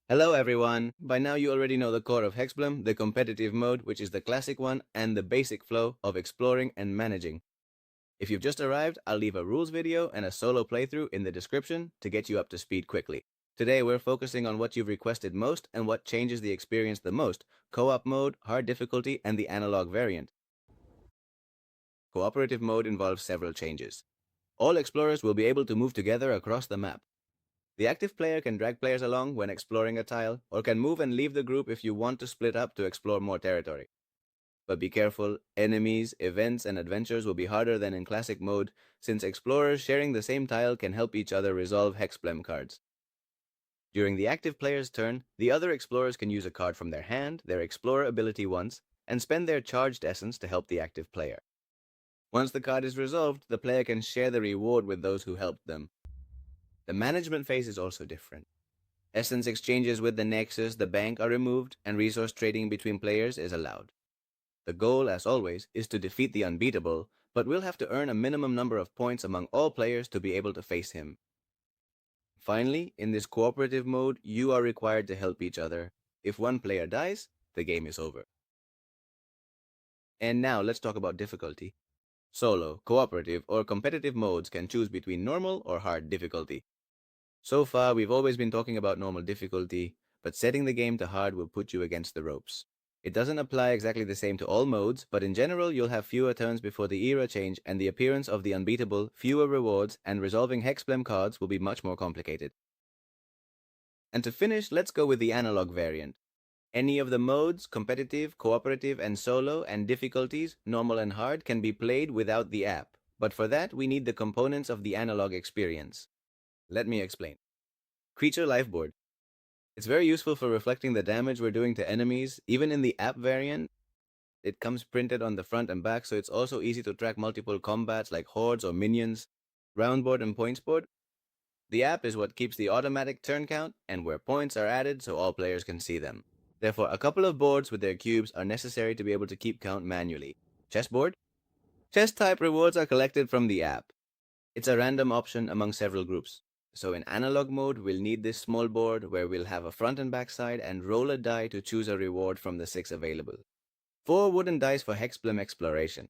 Hello everyone! By now you already know the core of Hexblem, the competitive mode, which is the classic one, and the basic flow of exploring and managing. If you've just arrived, I'll leave a rules video and a solo playthrough in the description to get you up to speed quickly. Today we're focusing on what you've requested most and what changes the experience the most: co-op mode, hard difficulty, and the analog variant. Cooperative mode involves several changes. All explorers will be able to move together across the map. The active player can drag players along when exploring a tile, or can move and leave the group if you want to split up to explore more territory. But be careful, enemies, events, and adventures will be harder than in classic mode, since explorers sharing the same tile can help each other resolve Hexblem cards. During the active player's turn, the other explorers can use a card from their hand, their explorer ability once, and spend their charged essence to help the active player. Once the card is resolved, the player can share the reward with those who helped them. The management phase is also different. Essence exchanges with the Nexus, the bank, are removed, and resource trading between players is allowed. The goal, as always, is to defeat the unbeatable, but we'll have to earn a minimum number of points among all players to be able to face him. Finally, in this cooperative mode, you are required to help each other. If one player dies, the game is over. And now let's talk about difficulty. Solo, cooperative, or competitive modes can choose between normal or hard difficulty. So far, we've always been talking about normal difficulty, but setting the game to hard will put you against the ropes. It doesn't apply exactly the same to all modes, but in general, you'll have fewer turns before the era change and the appearance of the unbeatable, fewer rewards, and resolving Hexblem cards will be much more complicated. And to finish, let's go with the analog variant. Any of the modes, competitive, cooperative, and solo, and difficulties, normal and hard, can be played without the app, but for that we need the components of the analog experience. Let me explain. Creature Lifeboard. It's very useful for reflecting the damage we're doing to enemies. Even in the app variant, it comes printed on the front and back, so it's also easy to track multiple combats like hordes or minions. Roundboard and points board. The app is what keeps the automatic turn count and where points are added so all players can see them. Therefore, a couple of boards with their cubes are necessary to be able to keep count manually. Chessboard. Chess type rewards are collected from the app. It's a random option among several groups. So in analog mode, we'll need this small board where we'll have a front and back side and roll a die to choose a reward from the 6 available. 4 wooden dice for Hexblem exploration.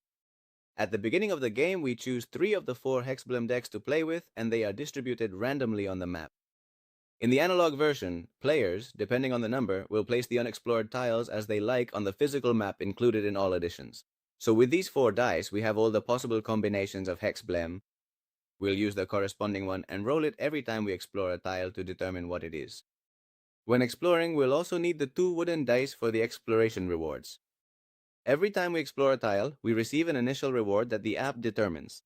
At the beginning of the game, we choose 3 of the 4 Hexblem decks to play with, and they are distributed randomly on the map. In the analog version, players, depending on the number, will place the unexplored tiles as they like on the physical map included in all editions. So with these 4 dice, we have all the possible combinations of Hexblem. We'll use the corresponding one and roll it every time we explore a tile to determine what it is. When exploring, we'll also need the 2 wooden dice for the exploration rewards. Every time we explore a tile, we receive an initial reward that the app determines.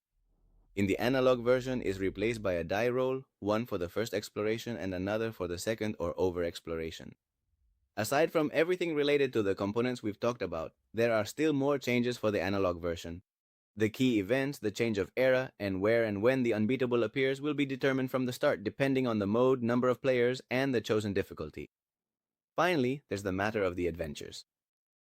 In the analog version is replaced by a die roll, one for the first exploration and another for the second or over exploration. Aside from everything related to the components we've talked about, there are still more changes for the analog version. The key events, the change of era, and where and when the unbeatable appears will be determined from the start depending on the mode, number of players, and the chosen difficulty. Finally, there's the matter of the adventures.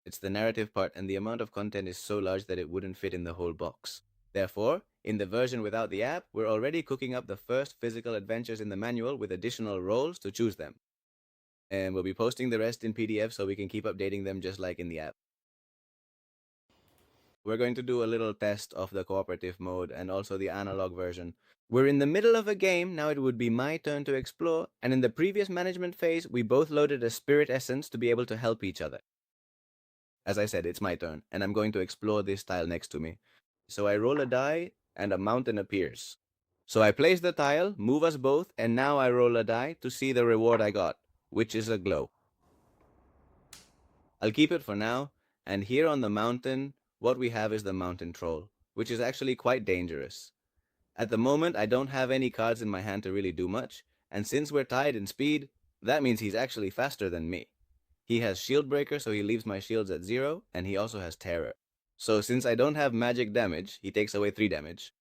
It's the narrative part, and the amount of content is so large that it wouldn't fit in the whole box. Therefore, in the version without the app, we're already cooking up the first physical adventures in the manual with additional roles to choose them. And we'll be posting the rest in PDF so we can keep updating them just like in the app. We're going to do a little test of the cooperative mode and also the analog version. We're in the middle of a game, now it would be my turn to explore, and in the previous management phase, we both loaded a spirit essence to be able to help each other. As I said, it's my turn, and I'm going to explore this tile next to me. So I roll a die, and a mountain appears. So I place the tile, move us both, and now I roll a die to see the reward I got, which is a glow. I'll keep it for now, and here on the mountain, what we have is the mountain troll, which is actually quite dangerous. At the moment, I don't have any cards in my hand to really do much, and since we're tied in speed, that means he's actually faster than me. He has shield breaker, so he leaves my shields at 0, and he also has terror. So since I don't have magic damage, he takes away 3 damage.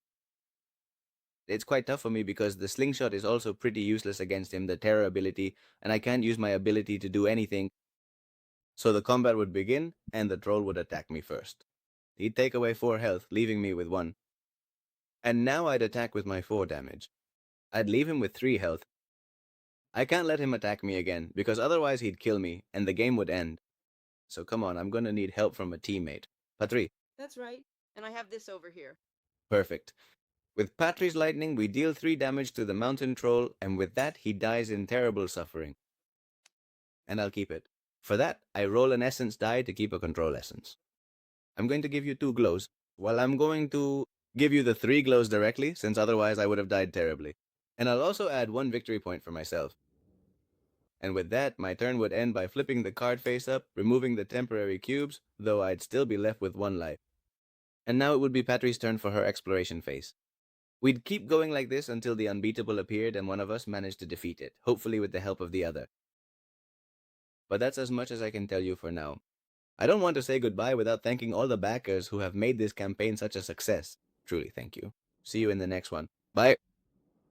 It's quite tough for me because the slingshot is also pretty useless against him, the terror ability, and I can't use my ability to do anything. So the combat would begin, and the troll would attack me first. He'd take away 4 health, leaving me with 1. And now I'd attack with my 4 damage. I'd leave him with 3 health. I can't let him attack me again, because otherwise he'd kill me, and the game would end. So come on, I'm gonna need help from a teammate. Patri, That's right. And I have this over here. perfect. With Patri's lightning, we deal 3 damage to the mountain troll, and with that, he dies in terrible suffering. And I'll keep it. For that, I roll an essence die to keep a control essence. I'm going to give you 2 glows. Well, I'm going to give you the 3 glows directly, since otherwise I would have died terribly. And I'll also add 1 victory point for myself. And with that, my turn would end by flipping the card face up, removing the temporary cubes, though I'd still be left with 1 life. And now it would be Patri's turn for her exploration phase. We'd keep going like this until the unbeatable appeared and one of us managed to defeat it, hopefully with the help of the other. But that's as much as I can tell you for now. I don't want to say goodbye without thanking all the backers who have made this campaign such a success. Truly, thank you. See you in the next one. Bye.